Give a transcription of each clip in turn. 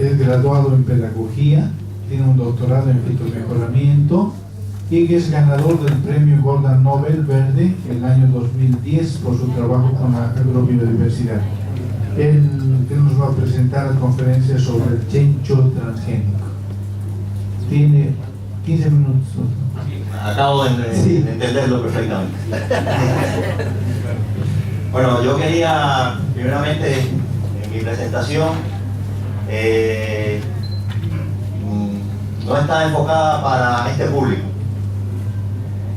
es graduado en pedagogía, tiene un doctorado en fitomejoramiento y que es ganador del premio Golden Nobel Verde el año 2010 por su trabajo con la agrobiodiversidad. Él nos va a presentar la conferencia sobre el chencho transgénico. Tiene 15 minutos. Acabo de entenderlo perfectamente. Bueno, yo quería, primeramente, en mi presentación, no está enfocada para este público,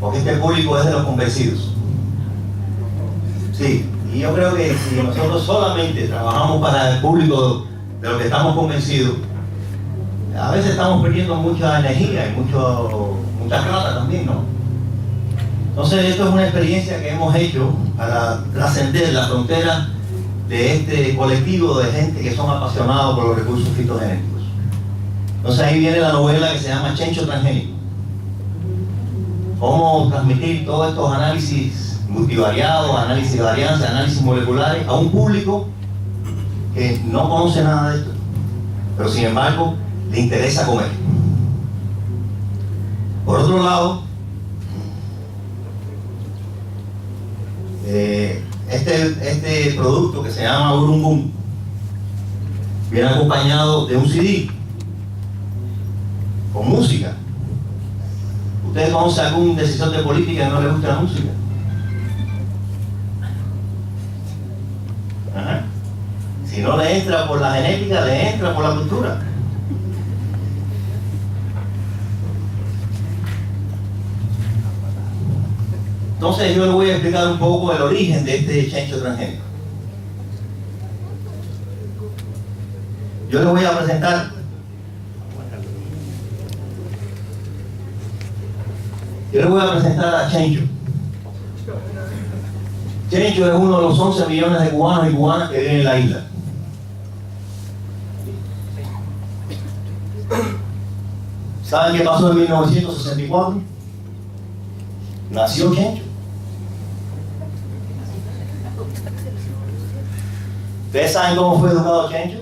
porque este público es de los convencidos. Sí, y yo creo que si nosotros solamente trabajamos para el público de los que estamos convencidos, a veces estamos perdiendo mucha energía y mucha plata también, ¿no? Entonces esto es una experiencia que hemos hecho para trascender la frontera de este colectivo de gente que son apasionados por los recursos fitogenéticos. Entonces ahí viene la novela que se llama Chencho Transgénico. Cómo transmitir todos estos análisis multivariados, análisis de varianza, análisis moleculares a un público que no conoce nada de esto, pero sin embargo le interesa comer. Por otro lado, este producto que se llama Urumbum viene acompañado de un CD con música. ¿Ustedes conocen algún decisor de política que no le guste la música? Ajá. Si no le entra por la genética, le entra por la cultura. Entonces yo les voy a explicar un poco el origen de este chencho transgénico. Yo les voy a presentar a Chencho. Chencho es uno de los 11 millones de cubanos y cubanas que viven en la isla. ¿Saben qué pasó en 1964? Nació Chencho. ¿Ustedes saben cómo fue educado Chencho?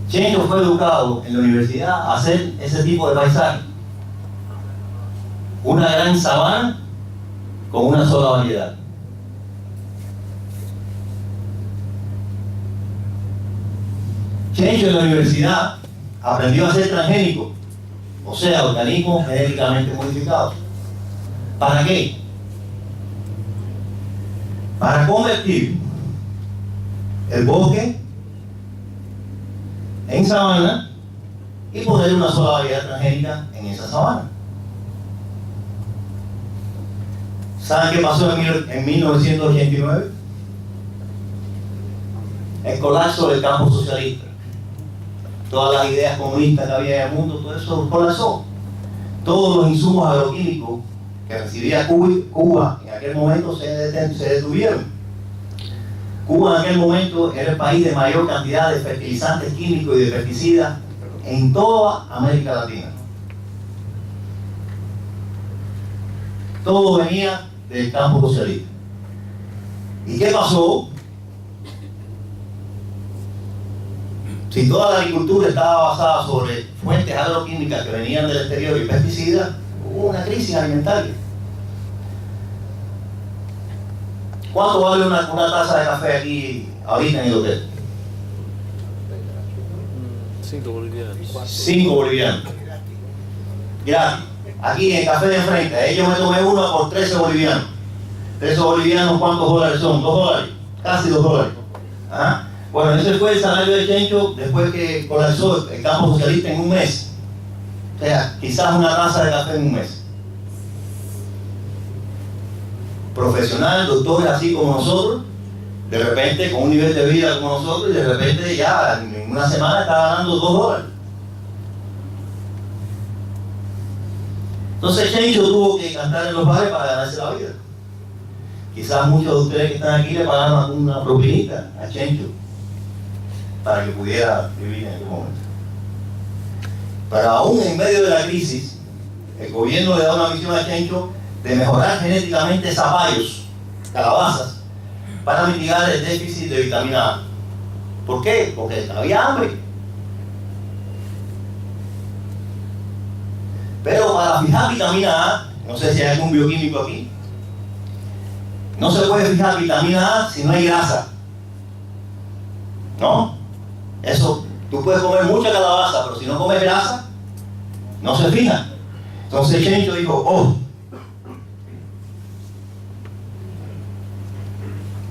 Chencho fue educado en la universidad a hacer ese tipo de paisaje. Una gran sabana con una sola variedad. Chencho en la universidad aprendió a ser transgénico, o sea, organismos genéticamente modificados. ¿Para qué? Para convertir el bosque en sabana y poner una sola variedad transgénica en esa sabana. ¿Saben qué pasó en 1989? El colapso del campo socialista. Todas las ideas comunistas que había en el mundo, todo eso colapsó. Todos los insumos agroquímicos que recibía Cuba en aquel momento se detuvieron. Cuba en aquel momento era el país de mayor cantidad de fertilizantes químicos y de pesticidas en toda América Latina. Todo venía del campo socialista. ¿Y qué pasó? Si toda la agricultura estaba basada sobre fuentes agroquímicas que venían del exterior y pesticidas, hubo una crisis alimentaria. ¿Cuánto vale una taza de café aquí ahorita en el hotel? 5 bolivianos. 5 bolivianos. Gratis. Aquí en el café de enfrente, yo me tomé uno por 13 bolivianos. 13 bolivianos, ¿cuántos dólares son? 2 dólares. Casi 2 dólares. ¿Ah? Bueno, ese fue el salario de Chencho después que colapsó el campo socialista en un mes. O sea, quizás una taza de café en un mes. Profesional, doctores así como nosotros, de repente con un nivel de vida como nosotros, y de repente ya en una semana está ganando 2 dólares. Entonces Chencho tuvo que cantar en los bares para ganarse la vida. Quizás muchos de ustedes que están aquí le pagaron una propinita a Chencho para que pudiera vivir en aquel momento. Pero aún en medio de la crisis, el gobierno le da una misión a Chencho de mejorar genéticamente zapallos, calabazas, para mitigar el déficit de vitamina A. ¿Por qué? Porque había hambre. Pero para fijar vitamina A, no sé si hay algún bioquímico aquí, no se puede fijar vitamina A si no hay grasa. ¿No? Eso, tú puedes comer mucha calabaza, pero si no comes grasa, no se fija. Entonces Chencho dijo, oh,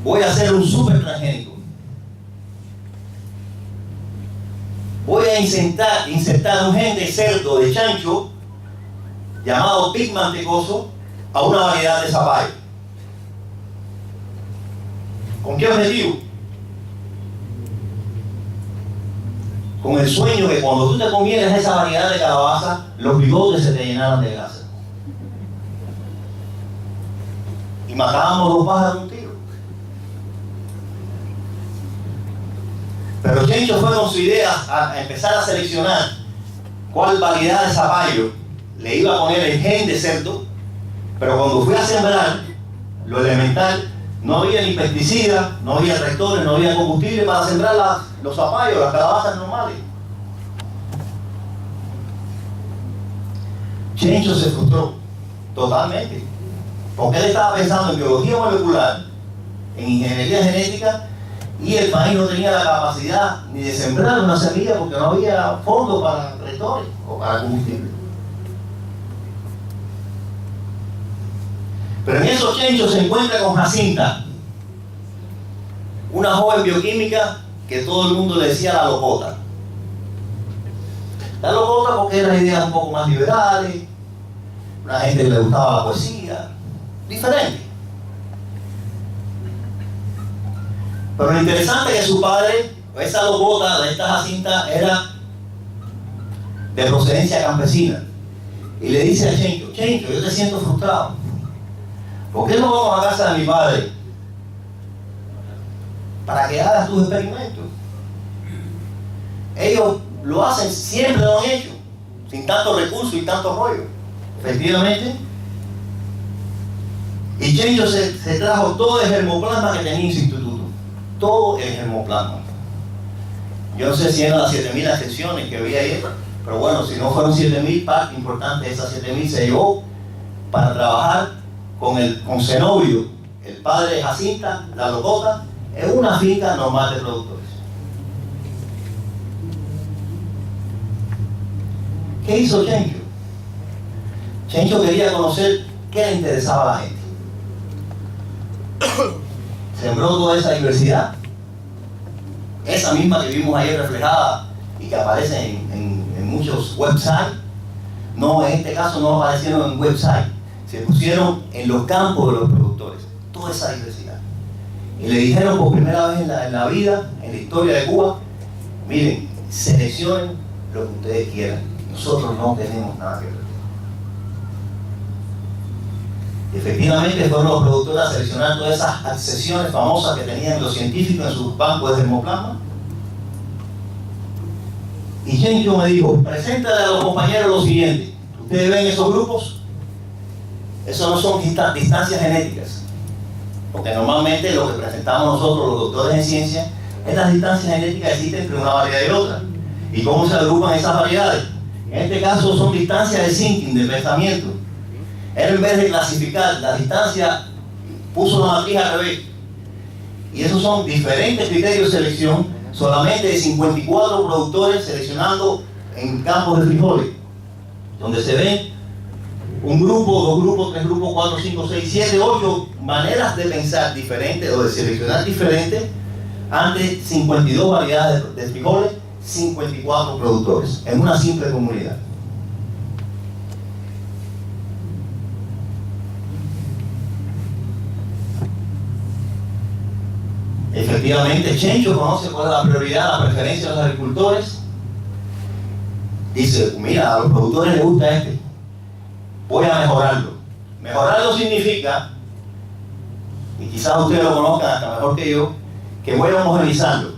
voy a hacer un super transgénico. Voy a insertar un gen de cerdo, de chancho, llamado pig mantecoso, a una variedad de zapallo. ¿Con qué objetivo? Con el sueño que cuando tú te comieras esa variedad de calabaza, los bigotes se te llenaran de grasa. Y matábamos los pájaros de un tiro. Pero Chencho fue con su idea a empezar a seleccionar cuál variedad de zapallo le iba a poner el gen de cerdo, pero cuando fui a sembrar, lo elemental, no había ni pesticidas, no había tractores, no había combustible para sembrar los zapallos, las calabazas normales. Chencho se frustró totalmente, porque él estaba pensando en biología molecular, en ingeniería genética, y el país no tenía la capacidad ni de sembrar una semilla porque no había fondos para tractores o para combustible. Pero en esos Chencho se encuentra con Jacinta, una joven bioquímica que todo el mundo le decía la locota. La locota porque eran ideas un poco más liberales, una gente que le gustaba la poesía, diferente. Pero lo interesante es que su padre, esa locota de esta Jacinta, era de procedencia campesina. Y le dice a Chencho, Chencho, yo te siento frustrado. ¿Por qué no vamos a casa de mi padre para que hagas tus experimentos? Ellos lo hacen, siempre lo han hecho, sin tanto recurso y tanto rollo. Efectivamente. Y Chencho se trajo todo el germoplasma que tenía en su instituto. Todo el germoplasma. Yo no sé si eran las 7.000 excepciones que había ahí, pero bueno, si no fueron 7.000, parte importante de esas 7.000 se llevó para trabajar con Zenobio, el padre de Jacinta, la locota, en una finca normal de productores. ¿Qué hizo Chencho? Chencho quería conocer qué le interesaba a la gente. Sembró toda esa diversidad, esa misma que vimos ayer reflejada y que aparece en muchos websites. No, en este caso no aparecieron en websites, se pusieron en los campos de los productores, toda esa diversidad. Y le dijeron por primera vez en la vida, en la historia de Cuba, miren, seleccionen lo que ustedes quieran, nosotros no tenemos nada que ver. Y efectivamente fueron los productores a seleccionar todas esas accesiones famosas que tenían los científicos en sus bancos de germoplasma. Y Chencho me dijo, preséntale a los compañeros lo siguiente, ustedes ven esos grupos, esos no son distancias genéticas, porque normalmente lo que presentamos nosotros los doctores en ciencia es las distancias genéticas que existen entre una variedad y otra. ¿Y cómo se agrupan esas variedades? En este caso son distancias de thinking, de pensamiento. Él en vez de clasificar la distancia, puso la matriz al revés. Y esos son diferentes criterios de selección, solamente de 54 productores seleccionando en campos de frijoles, donde se ven un grupo, dos grupos, tres grupos, 4, 5, 6, 7, 8 maneras de pensar diferentes o de seleccionar diferentes ante 52 variedades de frijoles, 54 productores, en una simple comunidad. Efectivamente, Chencho conoce cuál es la prioridad, la preferencia de los agricultores. Dice, mira, a los productores les gusta este, voy a mejorarlo. Mejorarlo significa, y quizás ustedes lo conozcan hasta mejor que yo, que voy a homogeneizarlo.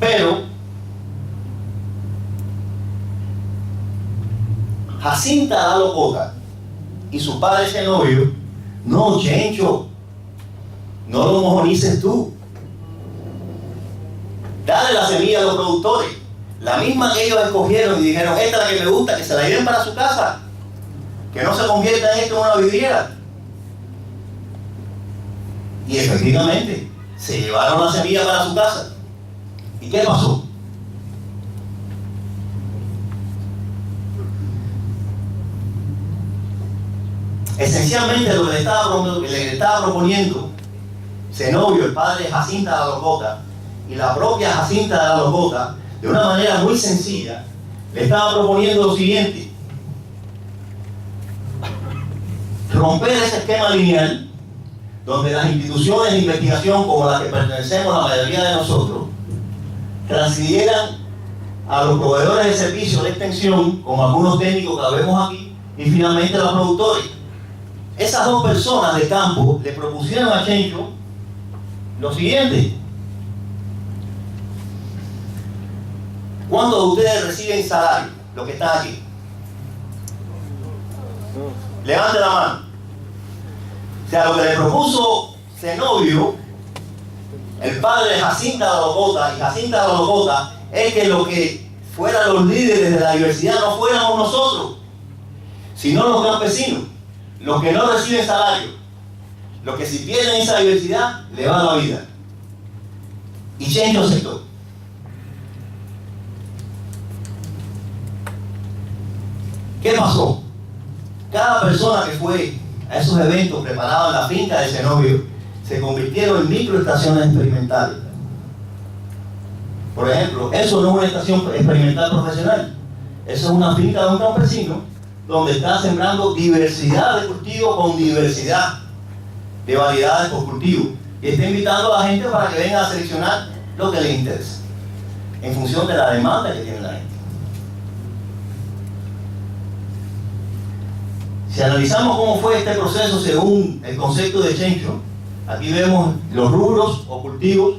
Pero Jacinta la locota y su padre Zenobio, no, Chencho, no lo homogenices tú, darle la semilla a los productores, la misma que ellos escogieron y dijeron, esta es la que me gusta, que se la lleven para su casa, que no se convierta en esto en una vidriera. Y efectivamente, se llevaron la semilla para su casa. ¿Y qué pasó? Esencialmente lo que le estaba proponiendo Zenobio, el padre de Jacinta de la Locota, y la propia Jacinta de la Locota, de una manera muy sencilla, le estaba proponiendo lo siguiente: romper ese esquema lineal donde las instituciones de investigación como las que pertenecemos la mayoría de nosotros transfirieran a los proveedores de servicios de extensión, como algunos técnicos que vemos aquí, y finalmente a los productores. Esas dos personas de campo le propusieron a Chencho lo siguiente: ¿cuántos de ustedes reciben salario? Los que están aquí. Levante la mano. O sea, lo que le propuso Zenobio, el padre de Jacinta de la Locota, y Jacinta de la Locota, es que lo que fueran los líderes de la diversidad no fuéramos nosotros, sino los campesinos, los que no reciben salario, los que si pierden esa diversidad, le va la vida. Y Chencho aceptó. ¿Qué pasó? Cada persona que fue a esos eventos preparados en la finca de Zenobio se convirtieron en microestaciones experimentales. Por ejemplo, eso no es una estación experimental profesional, eso es una finca de un campesino donde está sembrando diversidad de cultivos con diversidad de variedades por cultivo, y está invitando a la gente para que venga a seleccionar lo que les interesa en función de la demanda que tiene la gente. Si analizamos cómo fue este proceso según el concepto de Chencho, aquí vemos los rubros o cultivos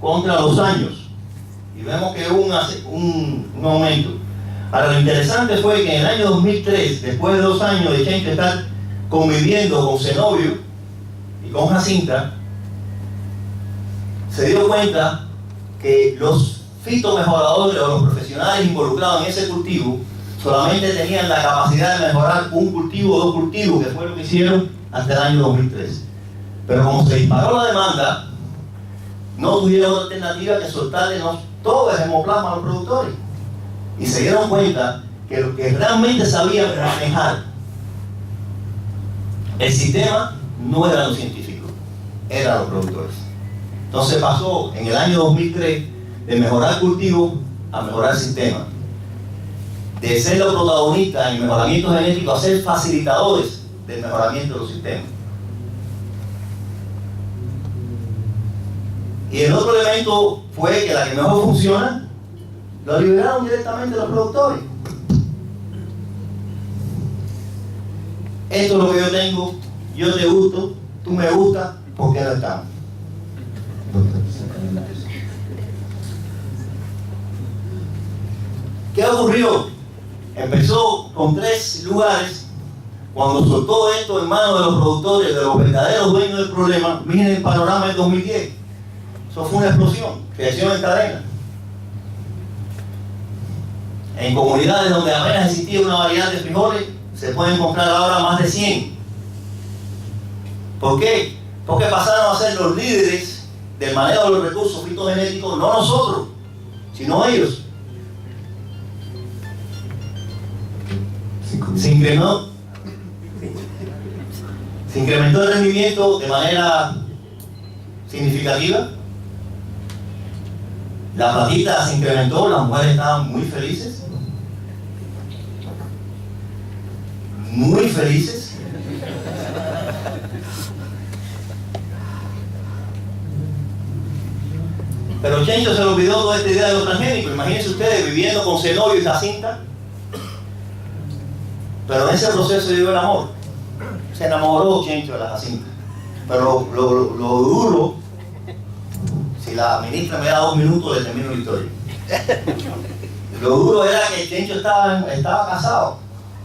contra los años y vemos que hubo un aumento. Ahora, lo interesante fue que en el año 2003, después de 2 años de Chencho estar conviviendo con Zenobio y con Jacinta, se dio cuenta que los fitomejoradores o los profesionales involucrados en ese cultivo solamente tenían la capacidad de mejorar un cultivo o 2 cultivos, que fue lo que hicieron hasta el año 2003. Pero como se disparó la demanda, no tuvieron otra alternativa que soltarle todo el hemoplasma a los productores. Y se dieron cuenta que los que realmente sabían manejar el sistema no eran los científicos, eran los productores. Entonces pasó en el año 2003 de mejorar cultivos a mejorar sistema, de ser los protagonistas en el mejoramiento genético a ser facilitadores del mejoramiento de los sistemas. Y el otro elemento fue que la que mejor funciona lo liberaron directamente los productores. Esto es lo que yo tengo, yo te gusto, tú me gustas, ¿por qué no estamos? ¿Qué ocurrió? Empezó con 3 lugares. Cuando soltó esto en manos de los productores, de los verdaderos dueños del problema, miren el panorama del 2010. Eso fue una explosión, creación en cadena. En comunidades donde apenas existía una variedad de frijoles, se pueden comprar ahora más de 100. ¿Por qué? Porque pasaron a ser los líderes del manejo de los recursos fitogenéticos, no nosotros, sino ellos. Se incrementó el rendimiento de manera significativa. La platita se incrementó, las mujeres estaban muy felices. Muy felices. Pero Chencho se le olvidó toda esta idea de los transgénicos. Imagínense ustedes viviendo con Zenobio y Jacinta. Pero en ese proceso llegó el amor. Se enamoró Chencho de la Jacinta. Pero lo duro, si la ministra me da 2 minutos, le termino la historia. Lo duro era que Chencho estaba casado,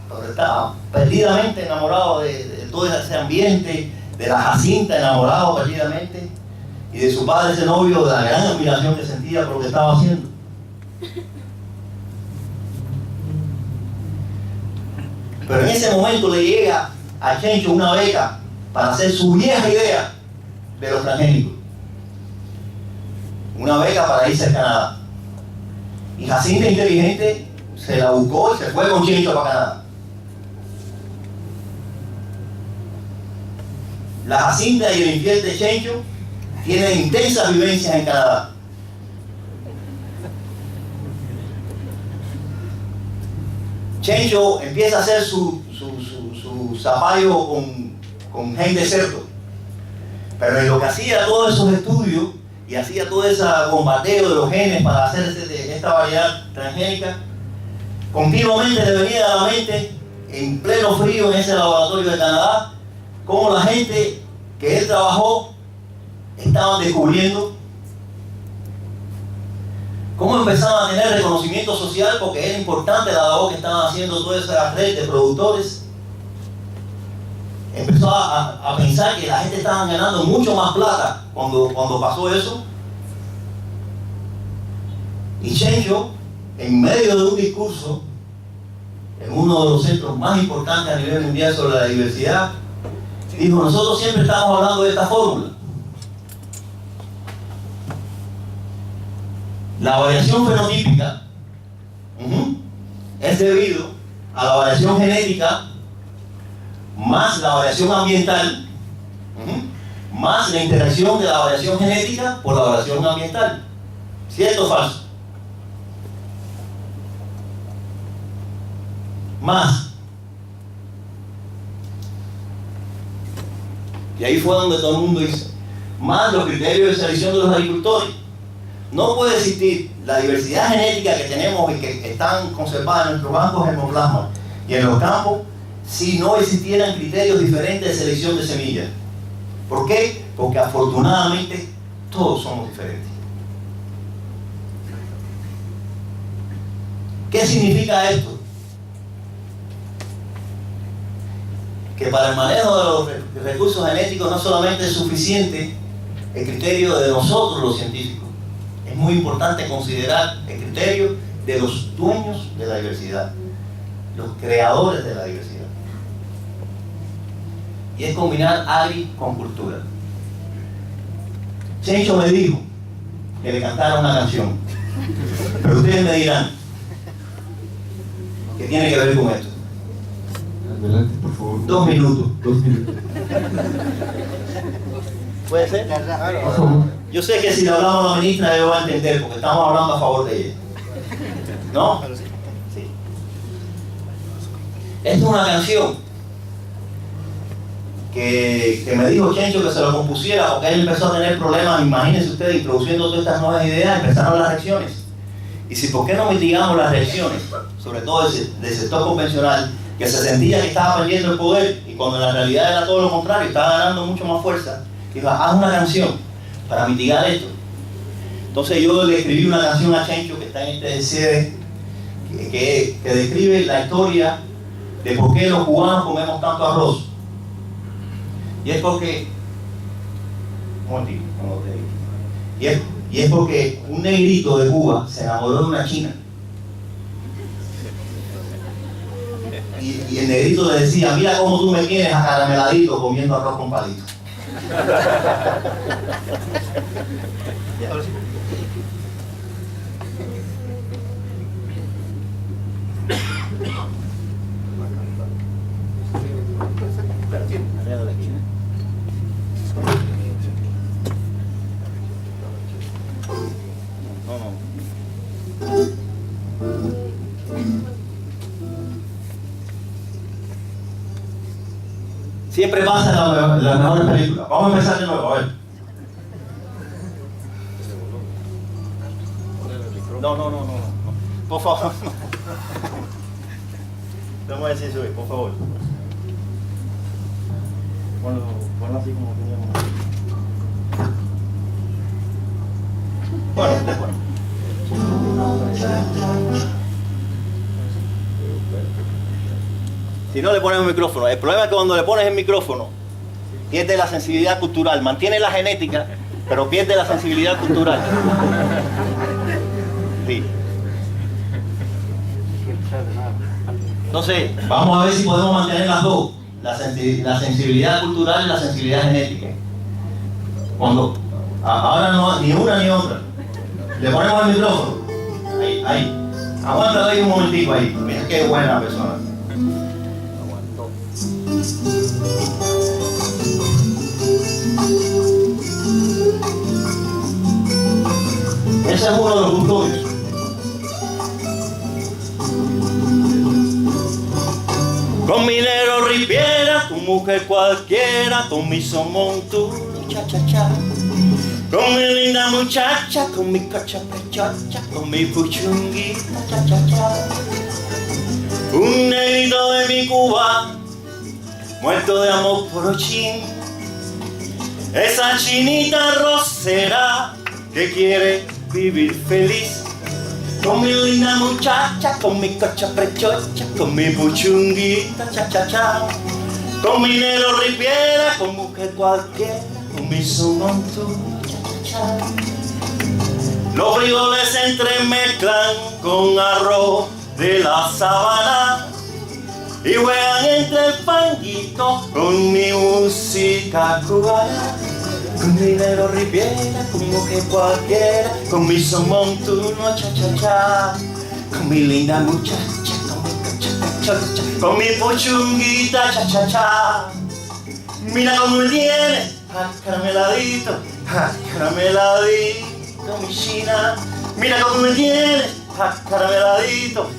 pero estaba perdidamente enamorado de todo ese ambiente, de la Jacinta, enamorado perdidamente. y de su padre, ese novio, de la gran admiración que sentía por lo que estaba haciendo. Pero en ese momento le llega a Chencho una beca para hacer su vieja idea de los transgénicos. Una beca para irse a Canadá. Y Jacinta, inteligente, se la buscó y se fue con Chencho para Canadá. La Jacinta y el infiel de Chencho tienen intensas vivencias en Canadá. Chencho empieza a hacer su zapallo con gen de cerdo. Pero en lo que hacía todos esos estudios y hacía todo ese bombardeo de los genes para hacer esta variedad transgénica, continuamente le venía a la mente, en pleno frío en ese laboratorio de Canadá, cómo la gente que él trabajó estaban descubriendo, cómo empezaban a tener reconocimiento social porque era importante la labor que estaban haciendo toda esa red de productores. Empezó a pensar que la gente estaba ganando mucho más plata cuando pasó eso. Y Chencho, en medio de un discurso en uno de los centros más importantes a nivel mundial sobre la diversidad, dijo: nosotros siempre estamos hablando de esta fórmula. La variación fenotípica es debido a la variación genética más la variación ambiental más la interacción de la variación genética por la variación ambiental. ¿Cierto o falso? Más. Y ahí fue donde todo el mundo dice, más los criterios de selección de los agricultores. No puede existir la diversidad genética que tenemos y que están conservadas en nuestros bancos germoplasma y en los campos si no existieran criterios diferentes de selección de semillas. ¿Por qué? Porque afortunadamente todos somos diferentes. ¿Qué significa esto? Que para el manejo de los recursos genéticos no solamente es suficiente el criterio de nosotros los científicos, es muy importante considerar el criterio de los dueños de la diversidad, los creadores de la diversidad. Y es combinar agri con cultura. Chencho me dijo que le cantara una canción, pero ustedes me dirán ¿qué tiene que ver con esto? Adelante, por favor. 2 minutos. 2 minutos. ¿Puede ser? Por favor. Yo sé que si le hablamos a la ministra ella va a entender, porque estamos hablando a favor de ella. ¿No? Sí. Esta es una canción que me dijo Chencho que se lo compusiera porque él empezó a tener problemas, imagínense ustedes, introduciendo todas estas nuevas ideas, empezaron las reacciones. Y si por qué no mitigamos las reacciones, sobre todo del sector convencional, que se sentía que estaba perdiendo el poder y cuando en la realidad era todo lo contrario, estaba ganando mucho más fuerza, dijo, haz una canción para mitigar esto. Entonces yo le escribí una canción a Chencho que está en este CD que describe la historia de por qué los cubanos comemos tanto arroz. Y es porque, y es porque un negrito de Cuba se enamoró de una china. Y el negrito le decía, mira cómo tú me tienes acarameladito comiendo arroz con palito. Siempre pasa en las mejores películas. Vamos a empezar de nuevo, a ver. No. Por favor. Vamos a decir eso, por favor. Ponlo así como teníamos. Bueno. Si no le pones un micrófono, el problema es que cuando le pones el micrófono, pierde la sensibilidad cultural, mantiene la genética, pero pierde la sensibilidad cultural. Sí. Entonces, vamos a ver si podemos mantener las dos, la sensibilidad cultural y la sensibilidad genética. Cuando ahora no, ni una ni otra. Le ponemos el micrófono. Ahí. Aguántalo ahí un momentico ahí. Mira qué buena persona. Ese es uno de los custodios. Con minero Riviera, tu mujer cualquiera, con mi somontuno, cha cha cha. Con mi linda muchacha, con mi cocha pechocha, con mi puchunguita, cha cha cha. Un negrito de mi Cuba, muerto de amor por Ochín. Esa chinita rosera que quiere vivir feliz. Con mi linda muchacha, con mi cocha prechocha, con mi puchunguita, cha cha cha. Con mi negro Riviera, con mujer cualquiera, con mi somontuno, cha cha cha. Los frijoles se entremezclan con arroz de la sabana y juegan entre el fanguito con mi música cubana. Con mi negro Riviera, con mujer cualquiera, con mi somontuno, cha cha cha. Con mi linda muchacha, con mi cocha pechocha, con mi puchunguita, cha cha cha. Mira cómo me tiene, carameladito, carameladito, mi china. Mira cómo me tiene, carameladito,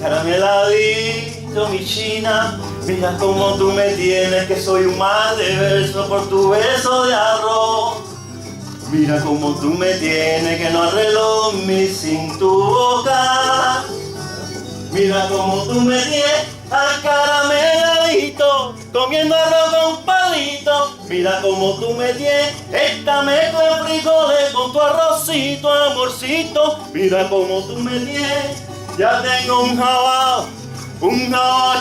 carameladito, mi china. Mira cómo tú me tienes, que soy un mar de verso por tu beso de arroz. Mira cómo tú me tienes, que no arreglo mi sin tu boca. Mira cómo tú me tienes, carameladito, comiendo arroz con palito. Mira cómo tú me tienes, esta mezcla de frijoles con tu arrocito, amorcito. Mira cómo tú me tienes, ya tengo un jabao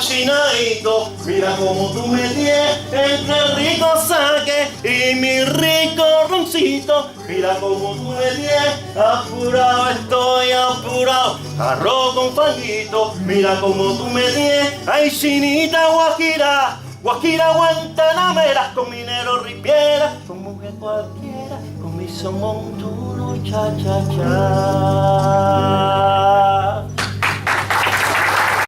chinadito. Mira cómo tú me tienes, entre el rico saque y mi rico roncito. Mira cómo tú me tienes, apurado estoy apurado, arroz con fanguito. Mira cómo tú me tienes, ay chinita guajira, guajira guantanamera, con minero Riviera, con mujer cualquiera, con mi somontuno, cha cha cha.